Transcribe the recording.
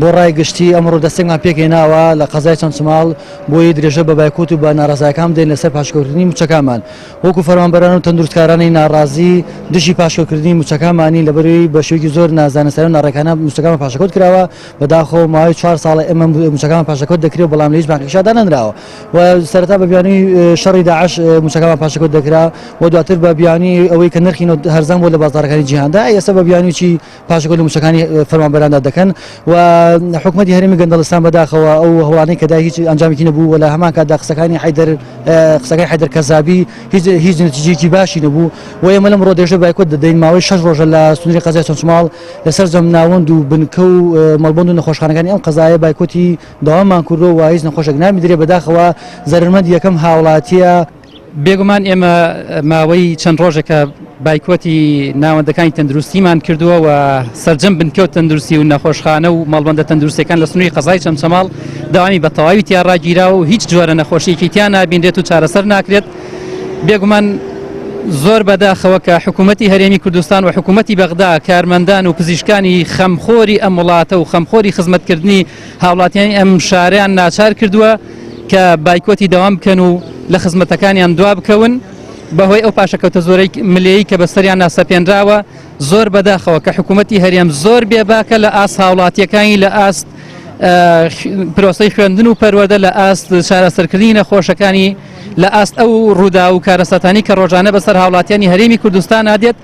بۆ ڕایگەشتی ئەمڕۆ دەستێکمان پێکهێناوە لە قەزای چەند چماڵ بۆی درێژە بە بایکوت و بە ناڕازایەکان بدەین لەسەر پاشەکەوتنی موچەکانمان. وەکو فەرمانبەران و تەندروستکارانی ناڕازی دژی پاشەکەوتنی موچەکانمانی لەبەرەوەی بە شێوەیەکی زۆر نازانەسەر و ناڕێکانە موچەکانمان پاشەکەوت کراوە بەداخەوە ماوەی 4 ساڵە ئێمە موچەکانمان پاشەکەوت دەکرێت بەڵام لە هیچ بانکێکیشا دانەنراوە و سەرەتا بە بیانووی شەڕی داعش موچەکانمان پاشەکەوت دەکرا و دواتر بە بیانووی ئەوەی کە نرخی هەرزان بۆ لە بازاڕەکانی جیهاندا ئێستا بە بیانوویی پاشەکەوت لە موچەکانی فەرمانبەراندا دەکەن و حکوومەتی هەرێمی گەندەڵستان بەداخەوە ئەو هەوانەی کەدا هیچ ئەنجامێکی نەبوو و لە هەمان کاتدا قسەکانی حیدەر کەزابی هیچ نەتیجەیەکی باشی نەبوو و ئێمە لەمڕۆ درێژە بایکۆت دەدەین ماوەی 6 ڕۆژە لە سنووری قەزای چەند چماڵ لەسەر جەم ناوەند و بنکە و مەڵبەند و نەخۆشخانەکانی ئەم قەزایە بایکۆتی داوامان کردو و هیچ نەخۆشێک نامیدرێ بەداخەوە زەرمەند یەکەم هاوڵاتیە. بێگومان ئێمە ماوەی چەند ڕۆژێکە بایکۆتی ناوەندەکانی تەندروستیمان کردووە و سەرجەم بنکەوت تەندروستی و نەخۆشخانە و مەڵبەندە تەندروستیەکان لە سنووری قەزای چەند چماڵ داوامی بە تەواوی تیان ڕاگیرا و هیچ جۆرە نەخۆشیەکی تیان نابینرێت و چارەسەر ناکرێت. بێگومان زۆر بەداخەوە کە حکوومەتی هەرێمی کوردستان و حکوومەتی بەغدا کارمەندان و پزیشکانی خەمخۆری ئەم وڵاتە و خەمخۆری خزمەتکردنی هاوڵاتیانی ئەم شارەیان ناچار کردووە کە بایکۆتی دەوام بکەن و لە خزمەتەکانیان دوا بکەون بەهۆی ئەو پاشەکەوتە زۆرەی ملەیی کە بەسەریان ناسەپێنراوە. زۆر بەداخەوە کە حکوومەتی هەرێم زۆر بێباکە لە ئاست هاوڵاتیەکانی لە ئاست پرۆسەی خوێندن و پەروەردە لە ئاست چارەسەرکردنی نەخۆشەکانی لە ئاست ئەو ڕوودا و کارەسەتانی کە ڕۆژانە بەسەر هاوڵاتیانی هەرێمی کوردستان ئادێت.